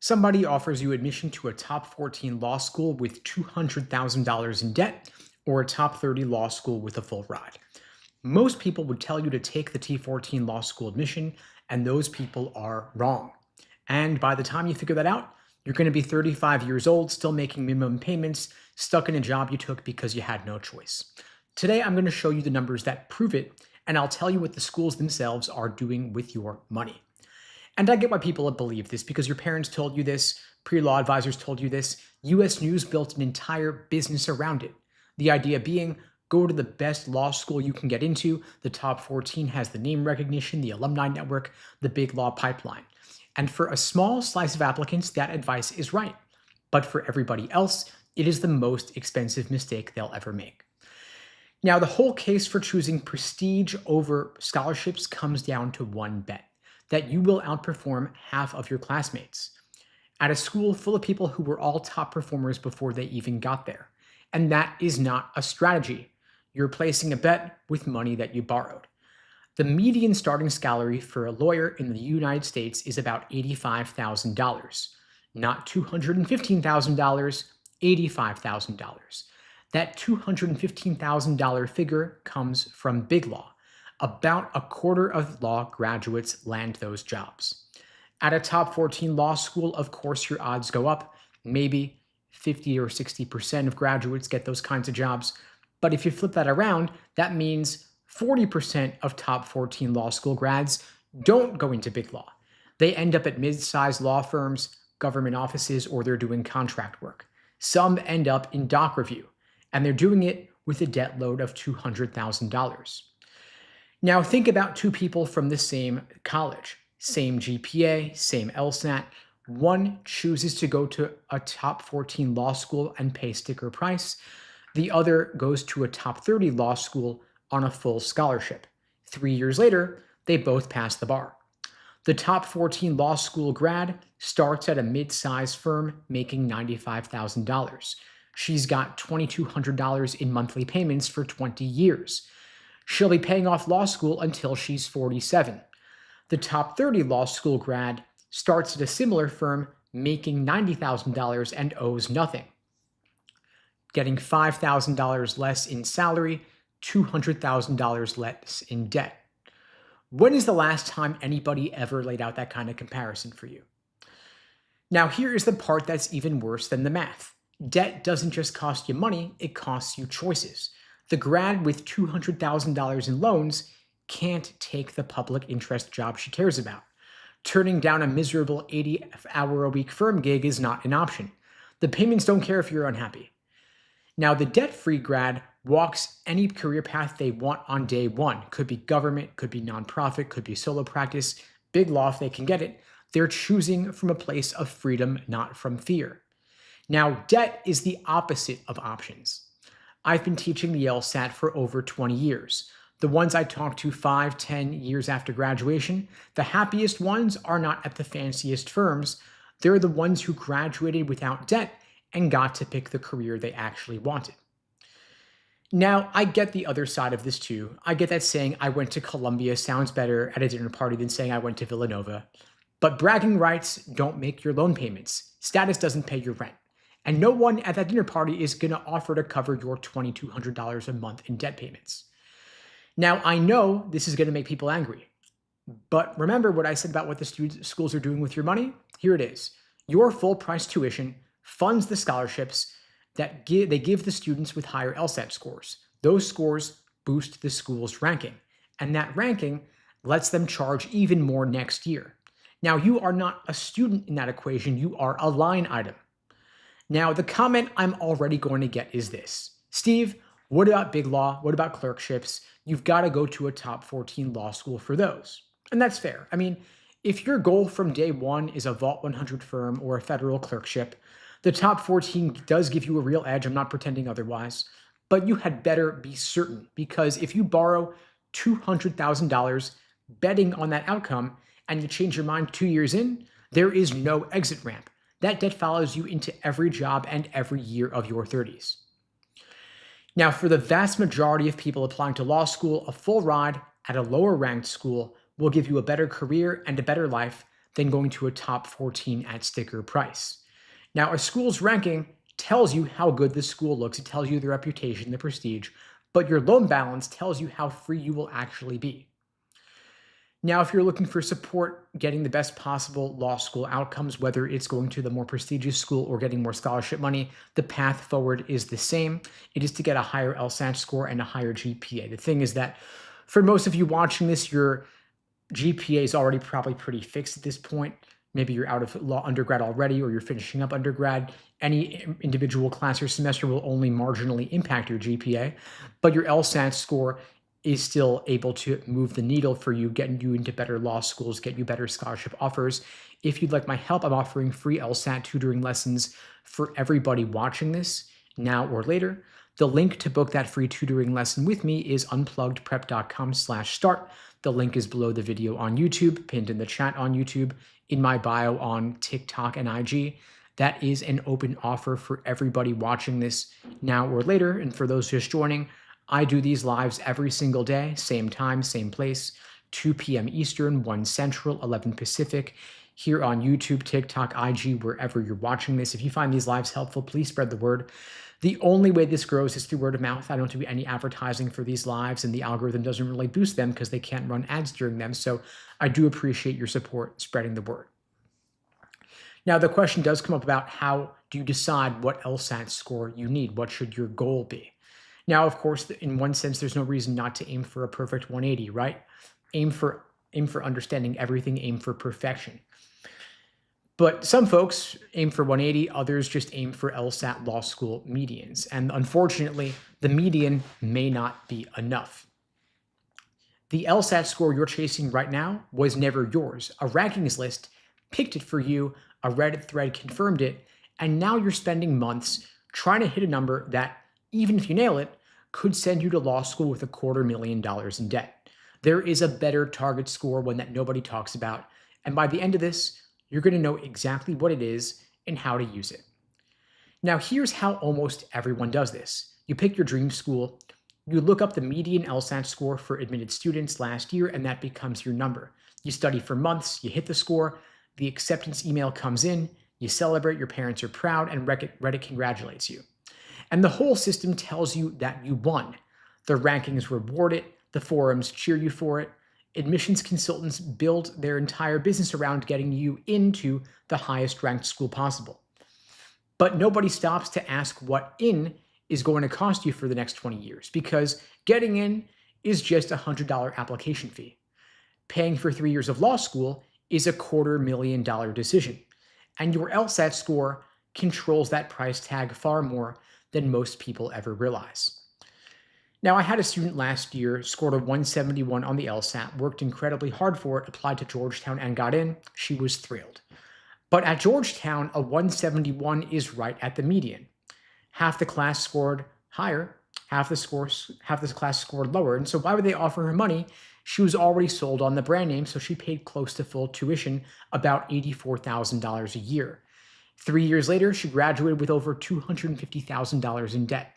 Somebody offers you admission to a top 14 law school with $200,000 in debt or a top 30 law school with a full ride. Most people would tell you to take the T14 law school admission, and those people are wrong. And by the time you figure that out, you're going to be 35 years old, still making minimum payments, stuck in a job you took because you had no choice. Today, I'm going to show you the numbers that prove it, and I'll tell you what the schools themselves are doing with your money. And I get why people believe this, because your parents told you this, pre-law advisors told you this, US News built an entire business around it. The idea being, go to the best law school you can get into. The top 14 has the name recognition, the alumni network, the big law pipeline. And for a small slice of applicants, that advice is right. But for everybody else, it is the most expensive mistake they'll ever make. Now, the whole case for choosing prestige over scholarships comes down to one bet: that you will outperform half of your classmates at a school full of people who were all top performers before they even got there. And that is not a strategy. You're placing a bet with money that you borrowed. The median starting salary for a lawyer in the United States is about $85,000, not $215,000, $85,000. That $215,000 figure comes from big law. About a quarter of law graduates land those jobs. At a top 14 law school, of course, your odds go up. Maybe 50 or 60% of graduates get those kinds of jobs. But if you flip that around, that means 40% of top 14 law school grads don't go into big law. They end up at mid-sized law firms, government offices, or they're doing contract work. Some end up in doc review, and they're doing it with a debt load of $200,000. Now think about two people from the same college, same GPA, same LSAT. One chooses to go to a top 14 law school and pay sticker price. The other goes to a top 30 law school on a full scholarship. 3 years later, they both pass the bar. The top 14 law school grad starts at a mid-sized firm making $95,000. She's got $2,200 in monthly payments for 20 years. She'll be paying off law school until she's 47. The top 30 law school grad starts at a similar firm making $90,000 and owes nothing, getting $5,000 less in salary, $200,000 less in debt. When is the last time anybody ever laid out that kind of comparison for you? Now, here is the part that's even worse than the math. Debt doesn't just cost you money, it costs you choices. The grad with $200,000 in loans can't take the public interest job she cares about. Turning down a miserable 80-hour-a-week firm gig is not an option. The payments don't care if you're unhappy. Now, the debt-free grad walks any career path they want on day one. Could be government, could be nonprofit, could be solo practice, big law if they can get it. They're choosing from a place of freedom, not from fear. Now, debt is the opposite of options. I've been teaching the LSAT for over 20 years. The ones I talk to 5, 10 years after graduation, the happiest ones are not at the fanciest firms. They're the ones who graduated without debt and got to pick the career they actually wanted. Now, I get the other side of this too. I get that saying I went to Columbia sounds better at a dinner party than saying I went to Villanova. But bragging rights don't make your loan payments. Status doesn't pay your rent. And no one at that dinner party is going to offer to cover your $2,200 a month in debt payments. Now, I know this is going to make people angry. But remember what I said about what the schools are doing with your money? Here it is. Your full price tuition funds the scholarships that they give the students with higher LSAT scores. Those scores boost the school's ranking, and that ranking lets them charge even more next year. Now, you are not a student in that equation, you are a line item. Now, the comment I'm already going to get is this: Steve, what about big law? What about clerkships? You've got to go to a top 14 law school for those. And that's fair. I mean, if your goal from day one is a Vault 100 firm or a federal clerkship, the top 14 does give you a real edge. I'm not pretending otherwise. But you had better be certain, because if you borrow $200,000 betting on that outcome and you change your mind 2 years in, there is no exit ramp. That debt follows you into every job and every year of your 30s. Now, for the vast majority of people applying to law school, a full ride at a lower ranked school will give you a better career and a better life than going to a top 14 at sticker price. Now, a school's ranking tells you how good the school looks. It tells you the reputation, the prestige, but your loan balance tells you how free you will actually be. Now, if you're looking for support getting the best possible law school outcomes, whether it's going to the more prestigious school or getting more scholarship money, the path forward is the same. It is to get a higher LSAT score and a higher GPA. The thing is that for most of you watching this, your GPA is already probably pretty fixed at this point. Maybe you're out of law undergrad already, or you're finishing up undergrad. Any individual class or semester will only marginally impact your GPA, but your LSAT score is still able to move the needle for you, getting you into better law schools, get you better scholarship offers. If you'd like my help, I'm offering free LSAT tutoring lessons for everybody watching this now or later. The link to book that free tutoring lesson with me is unpluggedprep.com/start. The link is below the video on YouTube, pinned in the chat on YouTube, in my bio on TikTok and IG. That is an open offer for everybody watching this now or later. And for those just joining, I do these lives every single day, same time, same place, 2 p.m. Eastern, 1 Central, 11 Pacific, here on YouTube, TikTok, IG, wherever you're watching this. If you find these lives helpful, please spread the word. The only way this grows is through word of mouth. I don't do any advertising for these lives, and the algorithm doesn't really boost them because they can't run ads during them. So I do appreciate your support spreading the word. Now, the question does come up about how do you decide what LSAT score you need? What should your goal be? Now, of course, in one sense, there's no reason not to aim for a perfect 180, right? Aim for understanding everything, aim for perfection. But some folks aim for 180, others just aim for LSAT law school medians. And unfortunately, the median may not be enough. The LSAT score you're chasing right now was never yours. A rankings list picked it for you, a Reddit thread confirmed it, and now you're spending months trying to hit a number that, even if you nail it, could send you to law school with $250,000 in debt. There is a better target score, one that nobody talks about, and by the end of this, you're going to know exactly what it is and how to use it. Now, here's how almost everyone does this. You pick your dream school, you look up the median LSAT score for admitted students last year, and that becomes your number. You study for months, you hit the score, the acceptance email comes in, you celebrate, your parents are proud, and Reddit congratulates you. And the whole system tells you that you won. The rankings reward it, the forums cheer you for it. Admissions consultants build their entire business around getting you into the highest ranked school possible. But nobody stops to ask what in is going to cost you for the next 20 years, because getting in is just a $100 application fee. Paying for 3 years of law school is a $250,000 decision. And your LSAT score controls that price tag far more than most people ever realize. Now, I had a student last year, scored a 171 on the LSAT, worked incredibly hard for it, applied to Georgetown and got in. She was thrilled. But at Georgetown, a 171 is right at the median. Half the class scored higher, half the class scored lower. And so why would they offer her money? She was already sold on the brand name, so she paid close to full tuition, about $84,000 a year. 3 years later, she graduated with over $250,000 in debt.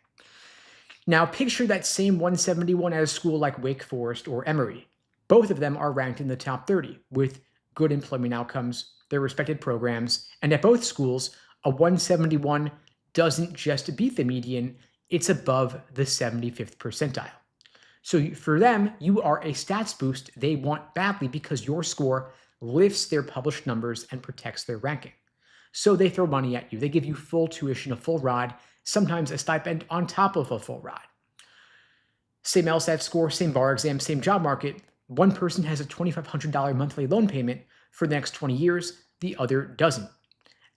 Now, picture that same 171 at a school like Wake Forest or Emory. Both of them are ranked in the top 30 with good employment outcomes, their respected programs, and at both schools, a 171 doesn't just beat the median, it's above the 75th percentile. So for them, you are a stats boost they want badly because your score lifts their published numbers and protects their ranking. So they throw money at you. They give you full tuition, a full ride, sometimes a stipend on top of a full ride. Same LSAT score, same bar exam, same job market. One person has a $2,500 monthly loan payment for the next 20 years, the other doesn't.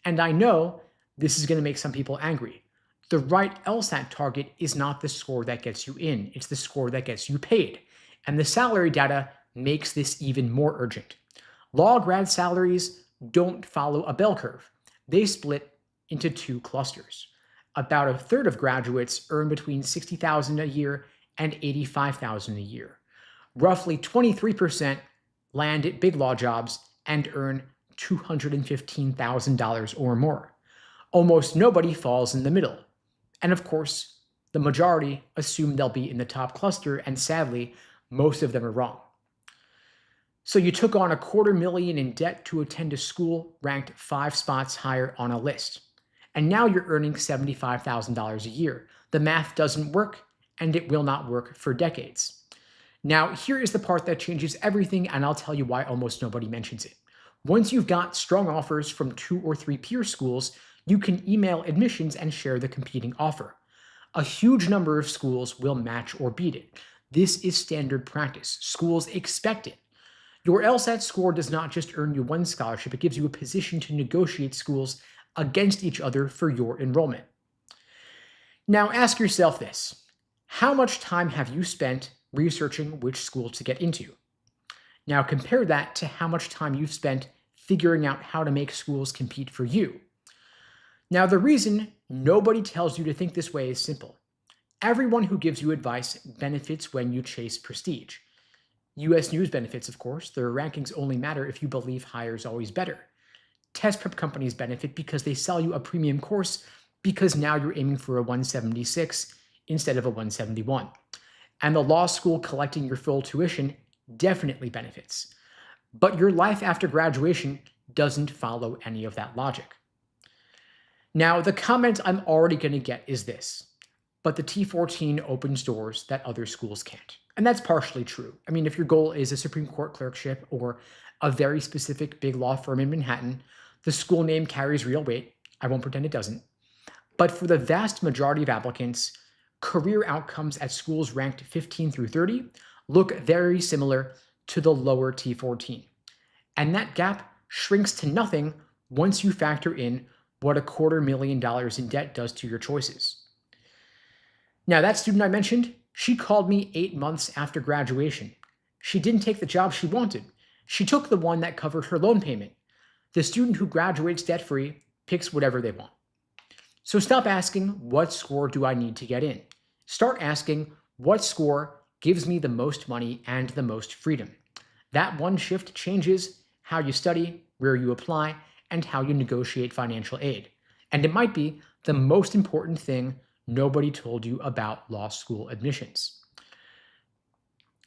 And I know this is going to make some people angry. The right LSAT target is not the score that gets you in, it's the score that gets you paid. And the salary data makes this even more urgent. Law grad salaries don't follow a bell curve. They split into two clusters. About a third of graduates earn between $60,000 a year and $85,000 a year. Roughly 23% land at big law jobs and earn $215,000 or more. Almost nobody falls in the middle. And of course, the majority assume they'll be in the top cluster, and sadly, most of them are wrong. So you took on $250,000 in debt to attend a school ranked 5 spots higher on a list. And now you're earning $75,000 a year. The math doesn't work, and it will not work for decades. Now, here is the part that changes everything, and I'll tell you why almost nobody mentions it. Once you've got strong offers from 2 or 3 peer schools, you can email admissions and share the competing offer. A huge number of schools will match or beat it. This is standard practice. Schools expect it. Your LSAT score does not just earn you one scholarship, it gives you a position to negotiate schools against each other for your enrollment. Now ask yourself this: how much time have you spent researching which school to get into? Now compare that to how much time you've spent figuring out how to make schools compete for you. Now the reason nobody tells you to think this way is simple. Everyone who gives you advice benefits when you chase prestige. US News benefits, of course. Their rankings only matter if you believe higher is always better. Test prep companies benefit because they sell you a premium course because now you're aiming for a 176 instead of a 171. And the law school collecting your full tuition definitely benefits. But your life after graduation doesn't follow any of that logic. Now, the comment I'm already going to get is this: but the T14 opens doors that other schools can't. And that's partially true. I mean, if your goal is a Supreme Court clerkship or a very specific big law firm in Manhattan, the school name carries real weight. I won't pretend it doesn't. But for the vast majority of applicants, career outcomes at schools ranked 15 through 30 look very similar to the lower T14. And that gap shrinks to nothing once you factor in what $250,000 in debt does to your choices. Now, that student I mentioned, she called me 8 months after graduation. She didn't take the job she wanted. She took the one that covered her loan payment. The student who graduates debt-free picks whatever they want. So stop asking, what score do I need to get in? Start asking, what score gives me the most money and the most freedom? That one shift changes how you study, where you apply, and how you negotiate financial aid. And it might be the most important thing nobody told you about law school admissions.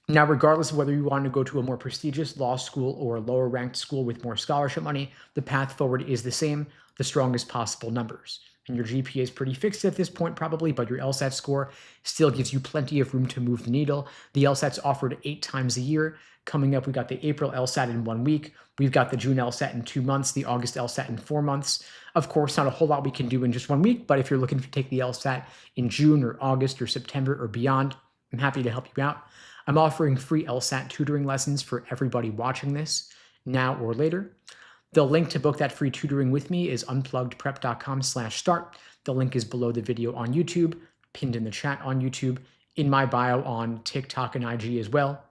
Now, regardless of whether you want to go to a more prestigious law school or a lower ranked school with more scholarship money, the path forward is the same: the strongest possible numbers. And your GPA is pretty fixed at this point probably, but your LSAT score still gives you plenty of room to move the needle. The LSAT's offered 8 times a year. Coming up, we got the April LSAT in 1 week. We've got the June LSAT in 2 months, the August LSAT in 4 months. Of course, not a whole lot we can do in just 1 week, but if you're looking to take the LSAT in June or August or September or beyond, I'm happy to help you out. I'm offering free LSAT tutoring lessons for everybody watching this, now or later. The link to book that free tutoring with me is unpluggedprep.com/start. The link is below the video on YouTube, pinned in the chat on YouTube, in my bio on TikTok and IG as well.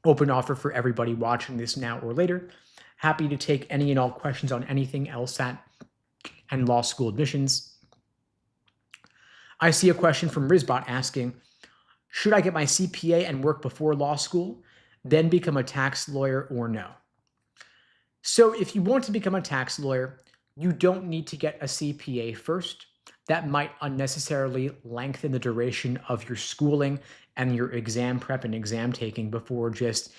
Open offer for everybody watching this now or later. Happy to take any and all questions on anything LSAT and law school admissions. I see a question from Rizbot asking, should I get my CPA and work before law school, then become a tax lawyer, or no? So if you want to become a tax lawyer, you don't need to get a CPA first. That might unnecessarily lengthen the duration of your schooling and your exam prep and exam taking before just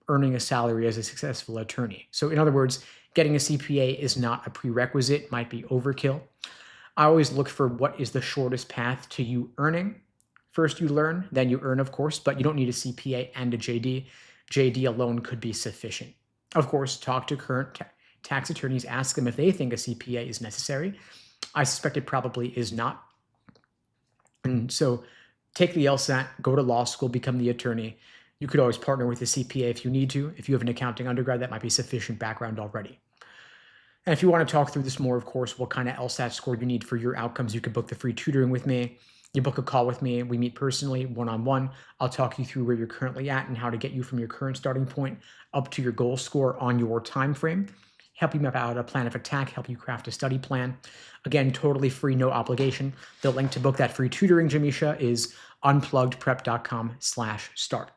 earning a salary as a successful attorney. So in other words, getting a CPA is not a prerequisite, might be overkill. I always look for what is the shortest path to you earning. First you learn, then you earn, of course, but you don't need a CPA and a JD. JD alone could be sufficient. Of course, talk to current tax attorneys, ask them if they think a CPA is necessary. I suspect it probably is not. And so take the LSAT, go to law school, become the attorney. You could always partner with a CPA if you need to. If you have an accounting undergrad, that might be sufficient background already. And if you want to talk through this more, of course, what kind of LSAT score you need for your outcomes, you can book the free tutoring with me. You book a call with me, we meet personally, one-on-one. I'll talk you through where you're currently at and how to get you from your current starting point up to your goal score on your time frame, help you map out a plan of attack, help you craft a study plan. Again, totally free, no obligation. The link to book that free tutoring, Jamisha, is unpluggedprep.com/start.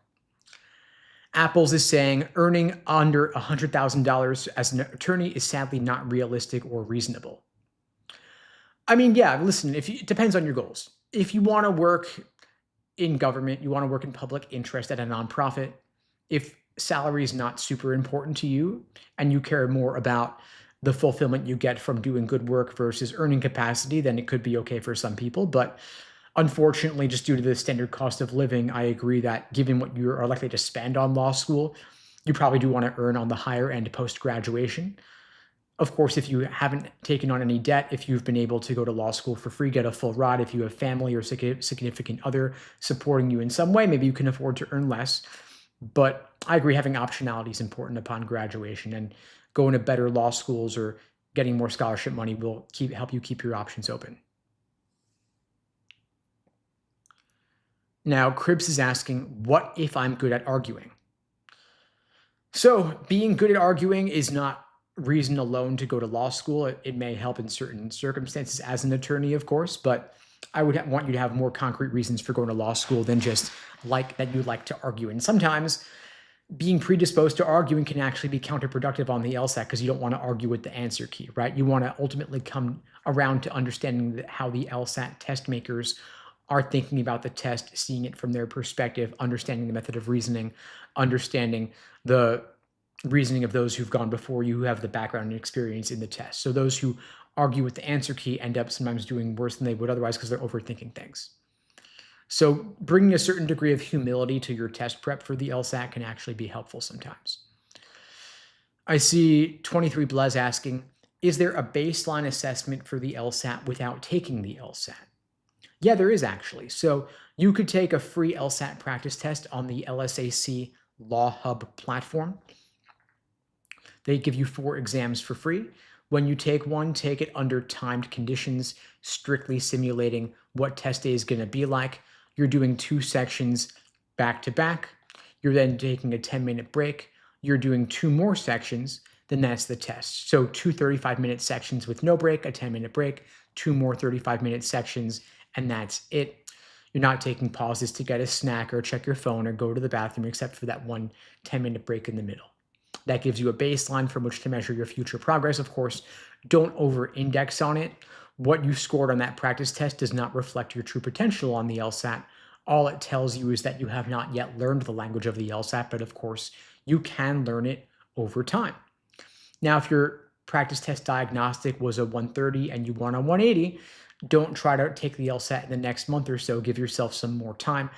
Apples is saying earning under $100,000 as an attorney is sadly not realistic or reasonable. I mean, yeah, listen, it depends on your goals. If you want to work in government, you want to work in public interest at a nonprofit, if salary is not super important to you and you care more about the fulfillment you get from doing good work versus earning capacity, then it could be okay for some people. But unfortunately, just due to the standard cost of living, I agree that given what you are likely to spend on law school, you probably do want to earn on the higher end post graduation. Of course, if you haven't taken on any debt, if you've been able to go to law school for free, get a full ride, if you have family or significant other supporting you in some way, maybe you can afford to earn less. But I agree having optionality is important upon graduation, and going to better law schools or getting more scholarship money will help you keep your options open. Now, Cribs is asking, what if I'm good at arguing? So being good at arguing is not reason alone to go to law school. It may help in certain circumstances as an attorney, of course, but I would want you to have more concrete reasons for going to law school than just like that you like to argue. And sometimes being predisposed to arguing can actually be counterproductive on the LSAT because you don't want to argue with the answer key, right? You want to ultimately come around to understanding how the LSAT test makers are thinking about the test, seeing it from their perspective, understanding the method of reasoning, understanding the reasoning of those who've gone before you, who have the background and experience in the test. So those who argue with the answer key end up sometimes doing worse than they would otherwise because they're overthinking things. So bringing a certain degree of humility to your test prep for the LSAT can actually be helpful sometimes. I see 23 Blez asking, is there a baseline assessment for the LSAT without taking the LSAT? Yeah, there is actually. So you could take a free LSAT practice test on the LSAC LawHub platform. They give you 4 exams for free. When you take one, take it under timed conditions, strictly simulating what test day is going to be like. You're doing 2 sections back to back. You're then taking a 10-minute break. You're doing 2 more sections, then that's the test. So 2 35-minute sections with no break, a 10-minute break, 2 more 35-minute sections, and that's it. You're not taking pauses to get a snack or check your phone or go to the bathroom except for that one 10-minute break in the middle. That gives you a baseline from which to measure your future progress. Of course, don't over-index on it. What you scored on that practice test does not reflect your true potential on the LSAT. All it tells you is that you have not yet learned the language of the LSAT, but of course, you can learn it over time. Now, if your practice test diagnostic was a 130 and you want a 180, don't try to take the LSAT in the next month or so. Give yourself some more time.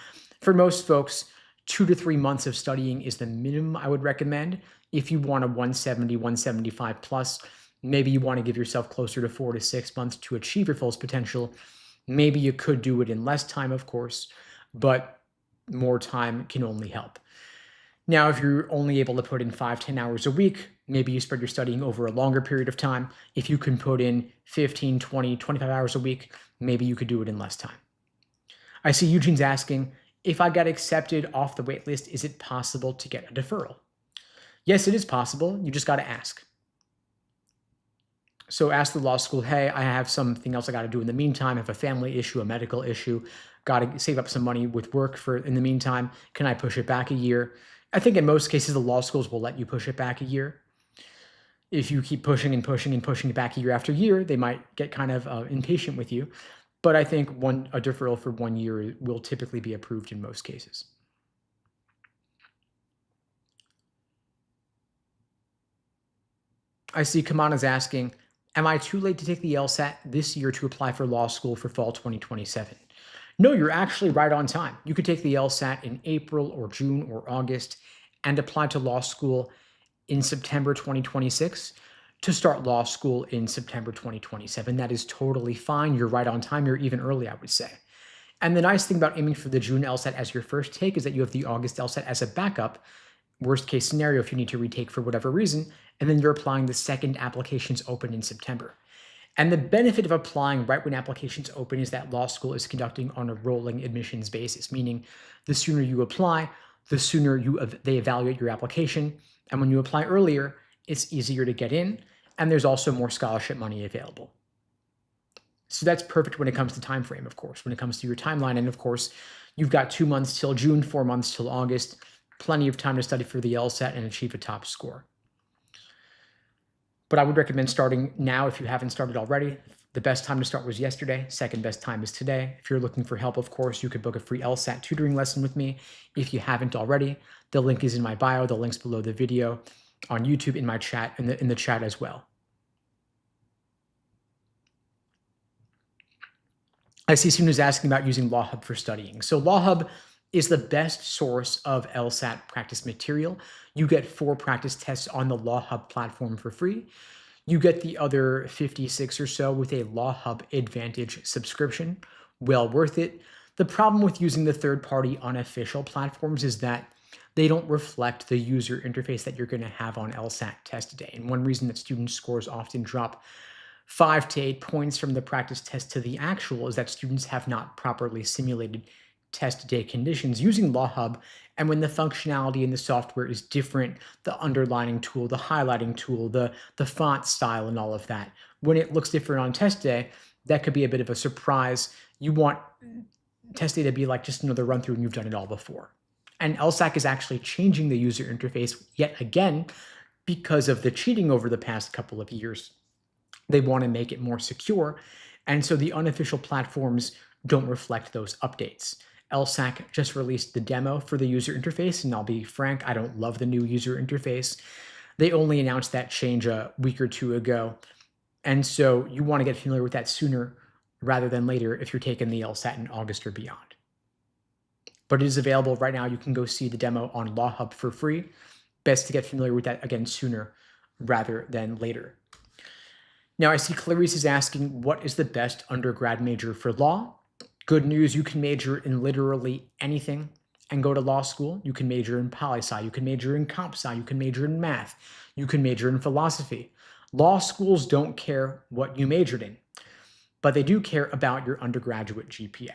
For most folks, 2 to 3 months of studying is the minimum I would recommend. If you want a 170, 175 plus, maybe you want to give yourself closer to 4 to 6 months to achieve your fullest potential. Maybe you could do it in less time, of course, but more time can only help. Now, if you're only able to put in 5-10 hours a week, maybe you spread your studying over a longer period of time. If you can put in 15, 20, 25 hours a week, maybe you could do it in less time. I see Eugene's asking, if I got accepted off the wait list, is it possible to get a deferral? Yes, it is possible. You just got to ask. So ask the law school, hey, I have something else I got to do in the meantime. I have a family issue, a medical issue, got to save up some money with work for in the meantime. Can I push it back a year? I think in most cases, the law schools will let you push it back a year. If you keep pushing and pushing and pushing it back year after year, they might get kind of impatient with you. But I think a deferral for 1 year will typically be approved in most cases. I see Kamana's asking, am I too late to take the LSAT this year to apply for law school for fall 2027? No, you're actually right on time. You could take the LSAT in April or June or August and apply to law school in September 2026 to start law school in September 2027. That is totally fine. You're right on time. You're even early, I would say. And the nice thing about aiming for the June LSAT as your first take is that you have the August LSAT as a backup, worst case scenario if you need to retake for whatever reason, and then you're applying the second applications open in September. And the benefit of applying right when applications open is that law school is conducting on a rolling admissions basis, meaning the sooner you apply, the sooner they evaluate your application. And when you apply earlier, it's easier to get in, and there's also more scholarship money available. So that's perfect when it comes to time frame, of course, when it comes to your timeline. And of course, you've got 2 months till June, 4 months till August, plenty of time to study for the LSAT and achieve a top score. But I would recommend starting now if you haven't started already. The best time to start was yesterday. Second best time is today. If you're looking for help, of course, you could book a free LSAT tutoring lesson with me if you haven't already. The link is in my bio. The link's below the video on YouTube, in my chat, in the chat as well. I see students asking about using LawHub for studying. So LawHub is the best source of LSAT practice material. You get 4 practice tests on the LawHub platform for free. You get the other 56 or so with a LawHub Advantage subscription. Well worth it. The problem with using the third-party unofficial platforms is that they don't reflect the user interface that you're going to have on LSAT test day. And one reason that student scores often drop 5 to 8 points from the practice test to the actual is that students have not properly simulated test day conditions using LawHub. And when the functionality in the software is different, the underlining tool, the highlighting tool, the font style, and all of that, when it looks different on test day, that could be a bit of a surprise. You want test day to be like just another run through and you've done it all before. And LSAC is actually changing the user interface yet again because of the cheating over the past couple of years. They want to make it more secure. And so the unofficial platforms don't reflect those updates. LSAC just released the demo for the user interface, and I'll be frank, I don't love the new user interface. They only announced that change a week or 2 ago. And so you want to get familiar with that sooner rather than later if you're taking the LSAT in August or beyond. But it is available right now. You can go see the demo on LawHub for free. Best to get familiar with that again sooner rather than later. Now I see Clarice is asking, what is the best undergrad major for law? Good news, you can major in literally anything and go to law school. You can major in poli-sci, you can major in comp-sci, you can major in math, you can major in philosophy. Law schools don't care what you majored in, but they do care about your undergraduate GPA.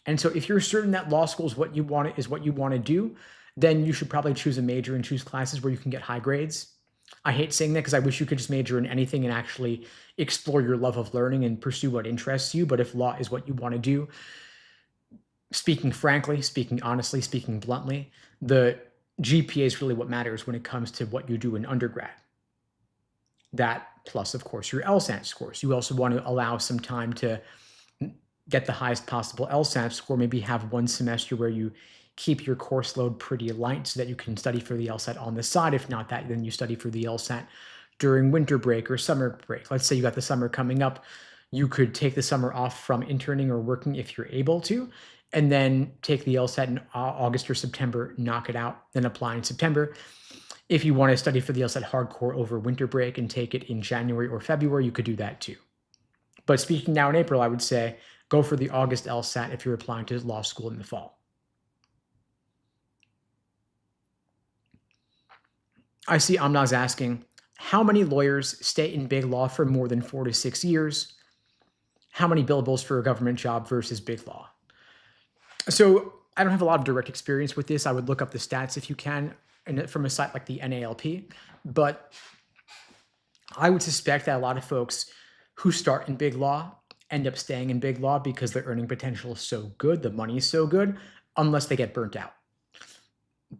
And so if you're certain that law school is what you want to do, then you should probably choose a major and choose classes where you can get high grades. I hate saying that because I wish you could just major in anything and actually explore your love of learning and pursue what interests you. But if law is what you want to do, speaking frankly, speaking honestly, speaking bluntly, the GPA is really what matters when it comes to what you do in undergrad. That plus, of course, your LSAT scores. You also want to allow some time to get the highest possible LSAT score, maybe have one semester where you keep your course load pretty light so that you can study for the LSAT on the side. If not that, then you study for the LSAT during winter break or summer break. Let's say you got the summer coming up. You could take the summer off from interning or working if you're able to, and then take the LSAT in August or September, knock it out, then apply in September. If you want to study for the LSAT hardcore over winter break and take it in January or February, you could do that too. But speaking now in April, I would say go for the August LSAT if you're applying to law school in the fall. I see Amnaz asking, how many lawyers stay in big law for more than 4 to 6 years? How many billables for a government job versus big law? So I don't have a lot of direct experience with this. I would look up the stats if you can from a site like the NALP. But I would suspect that a lot of folks who start in big law end up staying in big law because their earning potential is so good, the money is so good, unless they get burnt out.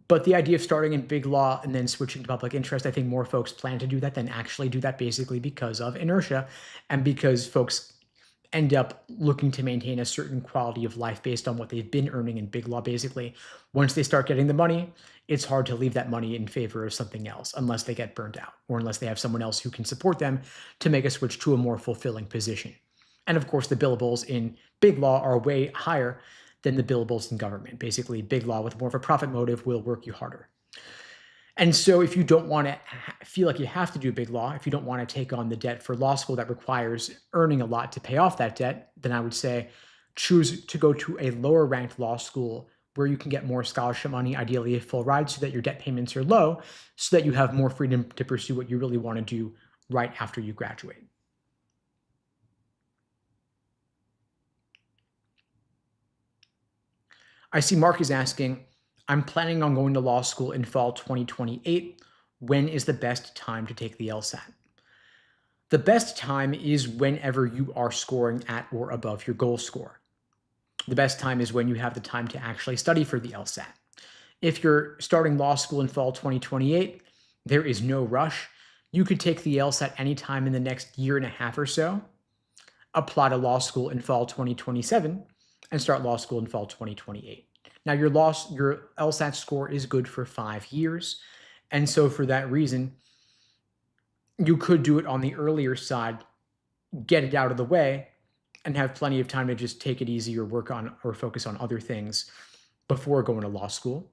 But the idea of starting in big law and then switching to public interest, I think more folks plan to do that than actually do that, basically because of inertia and because folks end up looking to maintain a certain quality of life based on what they've been earning in big law. Basically, once they start getting the money, it's hard to leave that money in favor of something else unless they get burnt out or unless they have someone else who can support them to make a switch to a more fulfilling position. And of course, the billables in big law are way higher than the billables in government. Basically, big law with more of a profit motive will work you harder. And so if you don't want to feel like you have to do big law, if you don't want to take on the debt for law school that requires earning a lot to pay off that debt, then I would say choose to go to a lower ranked law school where you can get more scholarship money, ideally a full ride, so that your debt payments are low, so that you have more freedom to pursue what you really want to do right after you graduate. I see Mark is asking, I'm planning on going to law school in fall 2028. When is the best time to take the LSAT? The best time is whenever you are scoring at or above your goal score. The best time is when you have the time to actually study for the LSAT. If you're starting law school in fall 2028, there is no rush. You could take the LSAT anytime in the next year and a half or so. apply to law school in fall 2027 and start law school in fall 2028. Now, your LSAT score is good for 5 years. And so for that reason, you could do it on the earlier side, get it out of the way, and have plenty of time to just take it easy or work on or focus on other things before going to law school.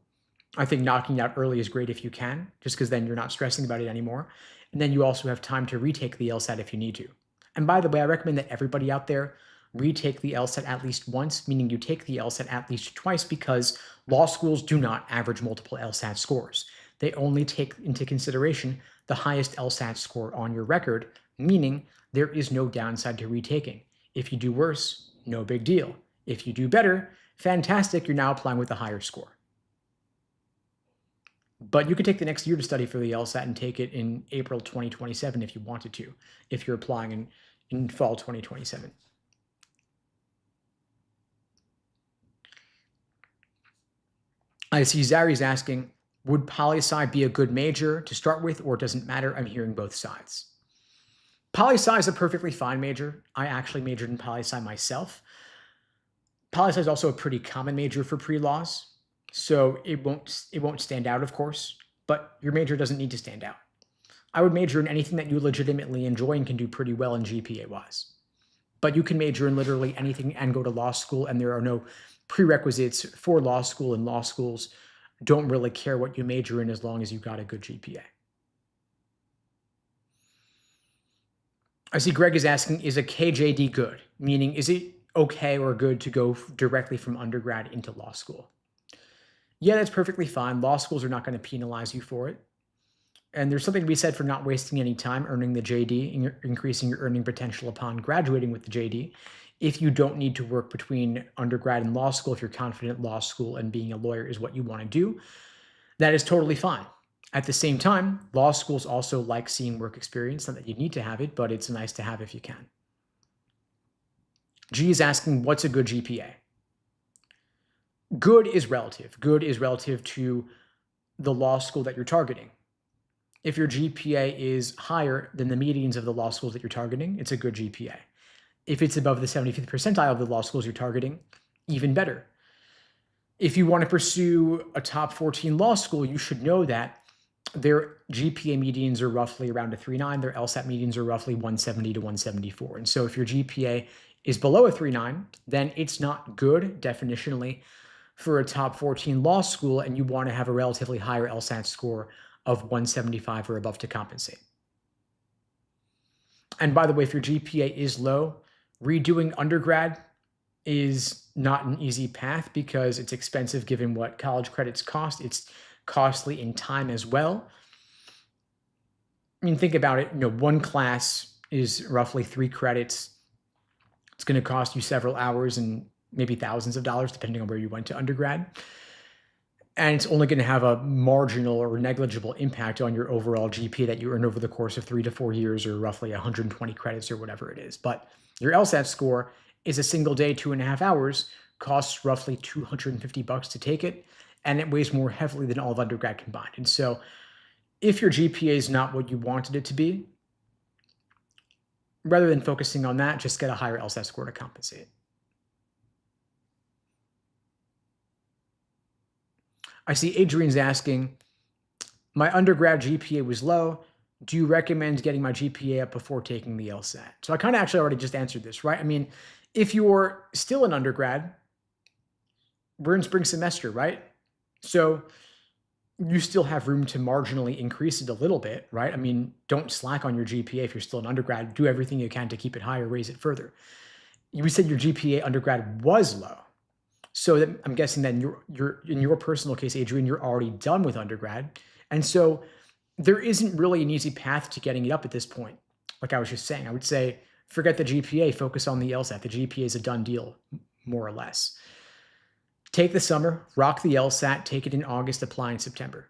I think knocking it out early is great if you can, just because then you're not stressing about it anymore. And then you also have time to retake the LSAT if you need to. And by the way, I recommend that everybody out there retake the LSAT at least once, meaning you take the LSAT at least twice, because law schools do not average multiple LSAT scores. They only take into consideration the highest LSAT score on your record, meaning there is no downside to retaking. If you do worse, no big deal. If you do better, fantastic, you're now applying with a higher score. But you could take the next year to study for the LSAT and take it in April 2027 if you wanted to, if you're applying in fall 2027. I see Zari's asking, would poli-sci be a good major to start with, or doesn't matter? I'm hearing both sides. Poli-sci is a perfectly fine major. I actually majored in poli-sci myself. Poli-sci is also a pretty common major for pre-laws, so it won't stand out, of course, but your major doesn't need to stand out. I would major in anything that you legitimately enjoy and can do pretty well in GPA-wise. But you can major in literally anything and go to law school, and there are no prerequisites for law school, and law schools don't really care what you major in as long as you got a good GPA. I see Greg is asking, is a KJD good? Meaning, is it okay or good to go directly from undergrad into law school? Yeah, that's perfectly fine. Law schools are not going to penalize you for it. And there's something to be said for not wasting any time earning the JD and increasing your earning potential upon graduating with the JD. If you don't need to work between undergrad and law school, if you're confident law school and being a lawyer is what you want to do, that is totally fine. At the same time, law schools also like seeing work experience. Not that you need to have it, but it's nice to have if you can. G is asking, what's a good GPA? Good is relative. Good is relative to the law school that you're targeting. If your GPA is higher than the medians of the law schools that you're targeting, it's a good GPA. If it's above the 75th percentile of the law schools you're targeting, even better. If you want to pursue a top 14 law school, you should know that their GPA medians are roughly around a 3.9. Their LSAT medians are roughly 170 to 174. And so if your GPA is below a 3.9, then it's not good, definitionally, for a top 14 law school, and you want to have a relatively higher LSAT score of 175 or above to compensate. And by the way, if your GPA is low, redoing undergrad is not an easy path because it's expensive given what college credits cost. It's costly in time as well. I mean, think about it. One class is roughly 3 credits. It's going to cost you several hours and maybe thousands of dollars, depending on where you went to undergrad. And it's only going to have a marginal or negligible impact on your overall GPA that you earn over the course of 3 to 4 years, or roughly 120 credits or whatever it is. But your LSAT score is a single day, 2.5 hours, costs roughly $250 to take it, and it weighs more heavily than all of undergrad combined. And so if your GPA is not what you wanted it to be, rather than focusing on that, just get a higher LSAT score to compensate. I see Adrian's asking, my undergrad GPA was low. Do you recommend getting my GPA up before taking the LSAT? So I kind of actually already just answered this, right? I mean, if you're still an undergrad, we're in spring semester, right? So you still have room to marginally increase it a little bit, right? I mean, don't slack on your GPA if you're still an undergrad. Do everything you can to keep it higher, raise it further. You said your GPA undergrad was low. So that, I'm guessing that in your personal case, Adrian, you're already done with undergrad. And so there isn't really an easy path to getting it up at this point. Like I was just saying, I would say, forget the GPA, focus on the LSAT. The GPA is a done deal, more or less. Take the summer, rock the LSAT, take it in August, apply in September.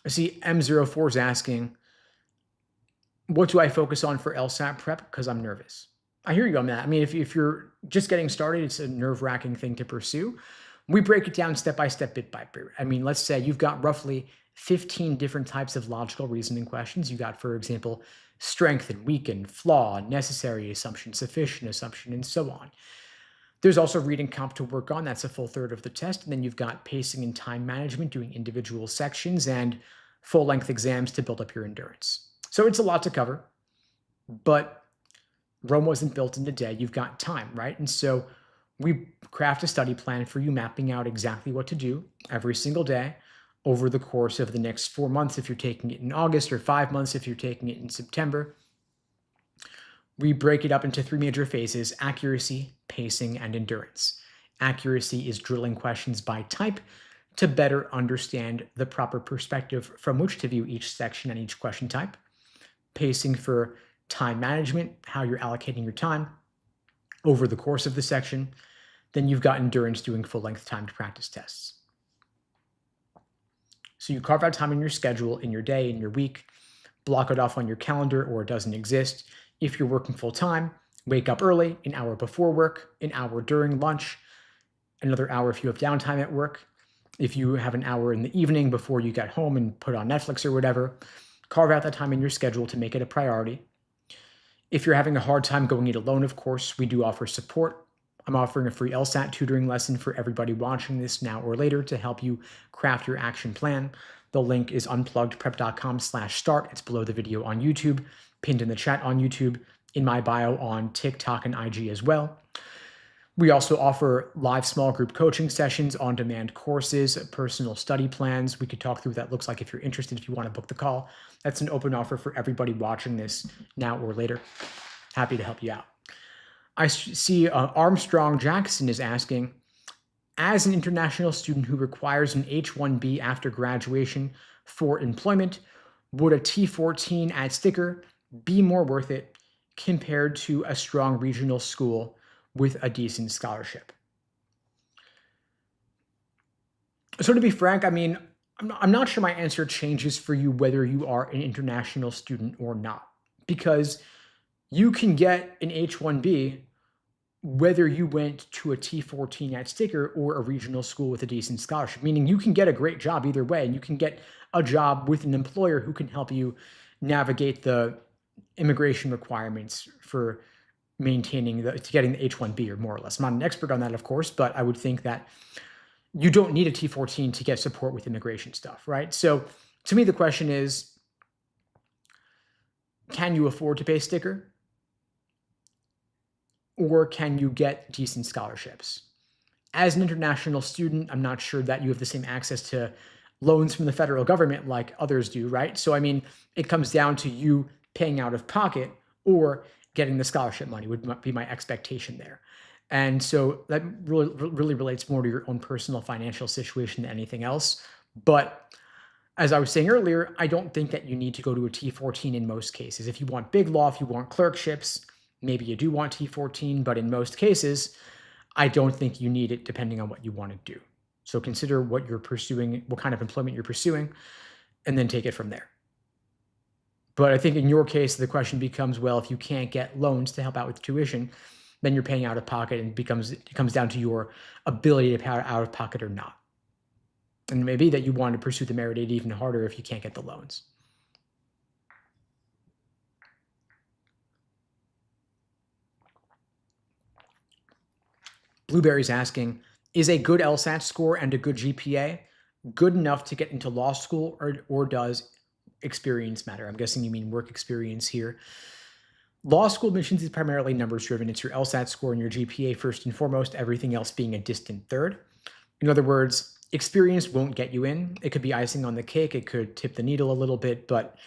I see M04 is asking, what do I focus on for LSAT prep? Because I'm nervous. I hear you on that. I mean, if you're just getting started, it's a nerve-wracking thing to pursue. We break it down step by step, bit by bit. I mean, let's say you've got roughly 15 different types of logical reasoning questions. You got, for example, strengthen, weaken, flaw, necessary assumption, sufficient assumption, and so on. There's also reading comp to work on. That's a full third of the test. And then you've got pacing and time management, doing individual sections, and full-length exams to build up your endurance. So it's a lot to cover, but Rome wasn't built in a day. You've got time, right? And so we craft a study plan for you, mapping out exactly what to do every single day over the course of the next 4 months if you're taking it in August, or 5 months if you're taking it in September. We break it up into 3 major phases: accuracy, pacing, and endurance. Accuracy is drilling questions by type to better understand the proper perspective from which to view each section and each question type. Pacing for time management, how you're allocating your time over the course of the section. Then you've got endurance, doing full-length timed practice tests. So you carve out time in your schedule, in your day, in your week, block it off on your calendar, or it doesn't exist. If you're working full-time, wake up early, an hour before work, an hour during lunch, another hour if you have downtime at work. If you have an hour in the evening before you get home and put on Netflix or whatever, carve out that time in your schedule to make it a priority. If you're having a hard time going it alone, of course, we do offer support. I'm offering a free LSAT tutoring lesson for everybody watching this now or later to help you craft your action plan. The link is unpluggedprep.com/start. It's below the video on YouTube, pinned in the chat on YouTube, in my bio on TikTok and IG as well. We also offer live small group coaching sessions, on-demand courses, personal study plans. We could talk through what that looks like if you're interested, if you want to book the call. That's an open offer for everybody watching this now or later. Happy to help you out. I see Armstrong Jackson is asking, as an international student who requires an H-1B after graduation for employment, would a T14 at sticker be more worth it compared to a strong regional school with a decent scholarship? So to be frank, I mean, I'm not sure my answer changes for you whether you are an international student or not, because you can get an H-1B whether you went to a T14 at sticker or a regional school with a decent scholarship, meaning you can get a great job either way, and you can get a job with an employer who can help you navigate the immigration requirements for getting the H-1B, or more or less. I'm not an expert on that, of course, but I would think that you don't need a T14 to get support with immigration stuff, right? So to me, the question is, can you afford to pay sticker? Or can you get decent scholarships? As an international student, I'm not sure that you have the same access to loans from the federal government like others do, right? So, I mean, it comes down to you paying out of pocket or getting the scholarship money would be my expectation there. And so that really relates more to your own personal financial situation than anything else. But as I was saying earlier, I don't think that you need to go to a T14 in most cases. If you want big law, if you want clerkships, maybe you do want T14, but in most cases, I don't think you need it depending on what you want to do. So consider what you're pursuing, what kind of employment you're pursuing, and then take it from there. But I think in your case, the question becomes, well, if you can't get loans to help out with tuition, then you're paying out of pocket, and it comes down to your ability to pay out of pocket or not. And maybe that you want to pursue the merit aid even harder if you can't get the loans. Blueberry's asking, is a good LSAT score and a good GPA good enough to get into law school, or does experience matter? I'm guessing you mean work experience here. Law school admissions is primarily numbers driven. It's your LSAT score and your GPA first and foremost, everything else being a distant third. In other words, experience won't get you in. It could be icing on the cake. It could tip the needle a little bit, but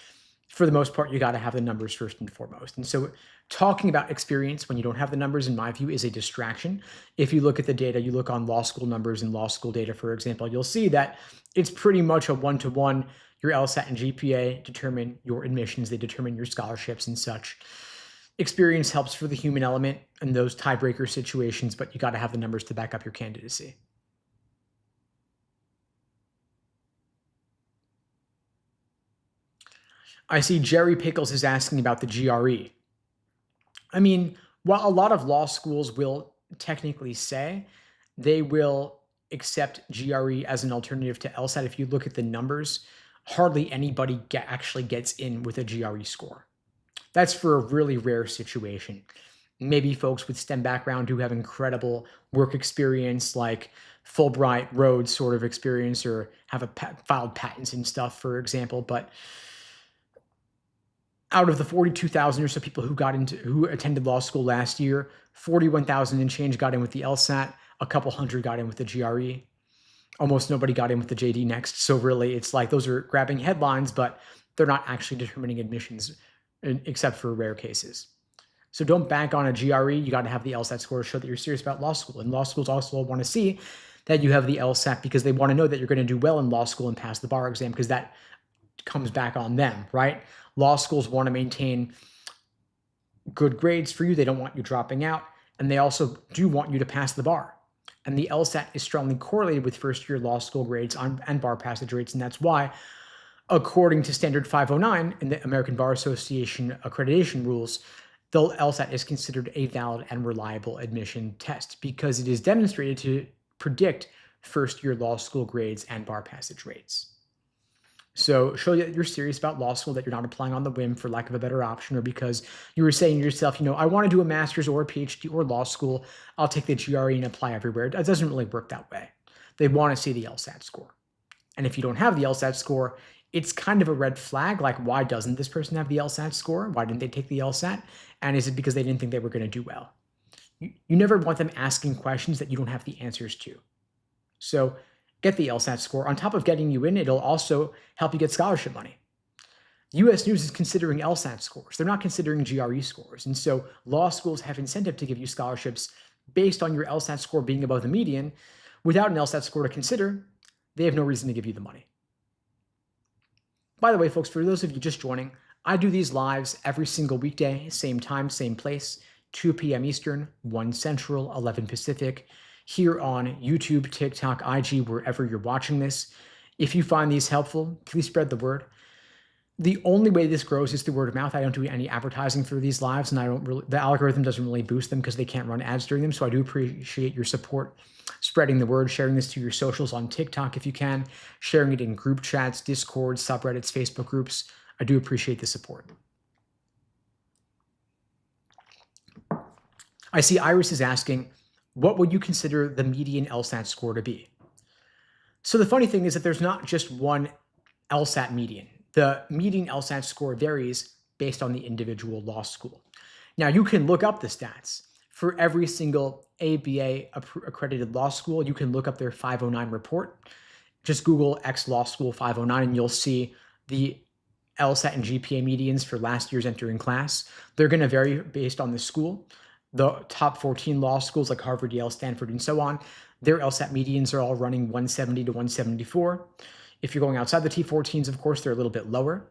for the most part, you got to have the numbers first and foremost. And so talking about experience when you don't have the numbers, in my view, is a distraction. If you look at the data, you look on law school numbers and law school data, for example, you'll see that it's pretty much a one-to-one. Your LSAT and GPA determine your admissions. They determine your scholarships and such. Experience helps for the human element in those tiebreaker situations, but you got to have the numbers to back up your candidacy. I see Jerry Pickles is asking about the GRE. I mean, while a lot of law schools will technically say they will accept GRE as an alternative to LSAT, if you look at the numbers, hardly anybody actually gets in with a GRE score. That's for a really rare situation. Maybe folks with STEM background who have incredible work experience, like Fulbright, Rhodes sort of experience, or have filed patents and stuff, for example. But out of the 42,000 or so people who attended law school last year, 41,000 and change got in with the LSAT, a couple hundred got in with the GRE. Almost nobody got in with the JD Next. So really, it's like those are grabbing headlines, but they're not actually determining admissions, except for rare cases. So don't bank on a GRE. You got to have the LSAT score to show that you're serious about law school. And law schools also want to see that you have the LSAT because they want to know that you're going to do well in law school and pass the bar exam, because that comes back on them, right? Law schools want to maintain good grades for you. They don't want you dropping out. And they also do want you to pass the bar. And the LSAT is strongly correlated with first-year law school grades and bar passage rates. And that's why, according to Standard 509 in the American Bar Association accreditation rules, the LSAT is considered a valid and reliable admission test because it is demonstrated to predict first-year law school grades and bar passage rates. So show that you're serious about law school, that you're not applying on the whim for lack of a better option, or because you were saying to yourself, I want to do a master's or a PhD or law school. I'll take the GRE and apply everywhere. It doesn't really work that way. They want to see the LSAT score. And if you don't have the LSAT score, it's kind of a red flag. Like, why doesn't this person have the LSAT score? Why didn't they take the LSAT? And is it because they didn't think they were going to do well? You never want them asking questions that you don't have the answers to. So get the LSAT score. On top of getting you in, it'll also help you get scholarship money. U.S. News is considering LSAT scores. They're not considering GRE scores. And so law schools have incentive to give you scholarships based on your LSAT score being above the median. Without an LSAT score to consider, they have no reason to give you the money. By the way, folks, for those of you just joining, I do these lives every single weekday, same time, same place, 2 p.m. Eastern, 1 Central, 11 Pacific, here on YouTube, TikTok, IG, wherever you're watching this. If you find these helpful, please spread the word. The only way this grows is through word of mouth. I don't do any advertising through these lives, and the algorithm doesn't really boost them because they can't run ads during them. So I do appreciate your support, spreading the word, sharing this to your socials on TikTok if you can, sharing it in group chats, Discord, subreddits, Facebook groups. I do appreciate the support. I see Iris is asking, what would you consider the median LSAT score to be? So the funny thing is that there's not just one LSAT median. The median LSAT score varies based on the individual law school. Now, you can look up the stats. For every single ABA accredited law school, you can look up their 509 report. Just Google X Law School 509 and you'll see the LSAT and GPA medians for last year's entering class. They're going to vary based on the school. The top 14 law schools like Harvard, Yale, Stanford, and so on, their LSAT medians are all running 170 to 174. If you're going outside the T14s, of course, they're a little bit lower,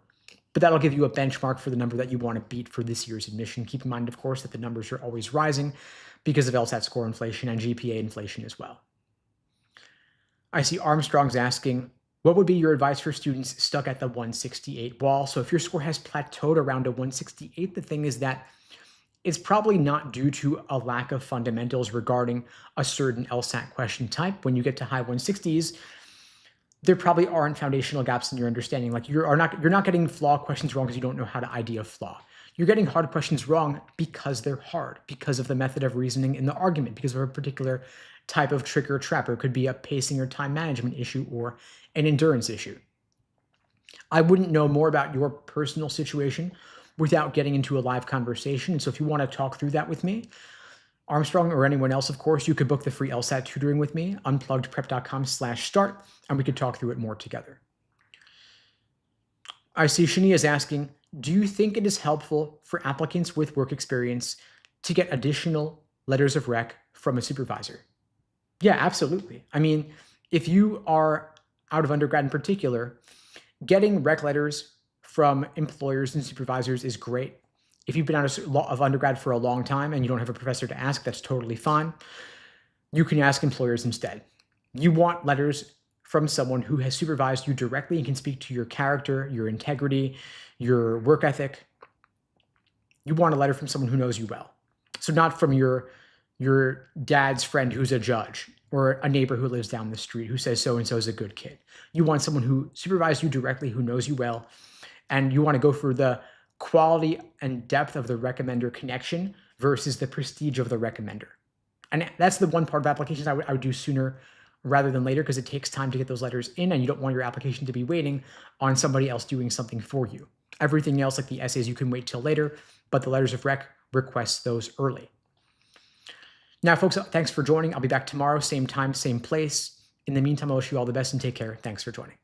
but that'll give you a benchmark for the number that you want to beat for this year's admission. Keep in mind, of course, that the numbers are always rising because of LSAT score inflation and GPA inflation as well. I see Armstrong's asking, what would be your advice for students stuck at the 168 wall? So if your score has plateaued around a 168, the thing is that it's probably not due to a lack of fundamentals regarding a certain LSAT question type. When you get to high 160s, there probably aren't foundational gaps in your understanding. Like you're not getting flaw questions wrong because you don't know how to ID a flaw. You're getting hard questions wrong because they're hard, because of the method of reasoning in the argument, because of a particular type of trick or trap, or it could be a pacing or time management issue or an endurance issue. I wouldn't know more about your personal situation without getting into a live conversation. And so if you want to talk through that with me, Armstrong or anyone else, of course, you could book the free LSAT tutoring with me, unpluggedprep.com/start, and we could talk through it more together. I see Shania is asking, do you think it is helpful for applicants with work experience to get additional letters of rec from a supervisor? Yeah, absolutely. I mean, if you are out of undergrad in particular, getting rec letters from employers and supervisors is great. If you've been out of undergrad for a long time and you don't have a professor to ask, that's totally fine. You can ask employers instead. You want letters from someone who has supervised you directly and can speak to your character, your integrity, your work ethic. You want a letter from someone who knows you well. So not from your dad's friend who's a judge. or a neighbor who lives down the street who says so-and-so is a good kid. You want someone who supervises you directly, who knows you well, and you want to go for the quality and depth of the recommender connection versus the prestige of the recommender. And that's the one part of applications I would do sooner rather than later, because it takes time to get those letters in, and you don't want your application to be waiting on somebody else doing something for you. Everything else, like the essays, you can wait till later, but the letters of rec, request those early. Now, folks, thanks for joining. I'll be back tomorrow, same time, same place. In the meantime, I wish you all the best and take care. Thanks for joining.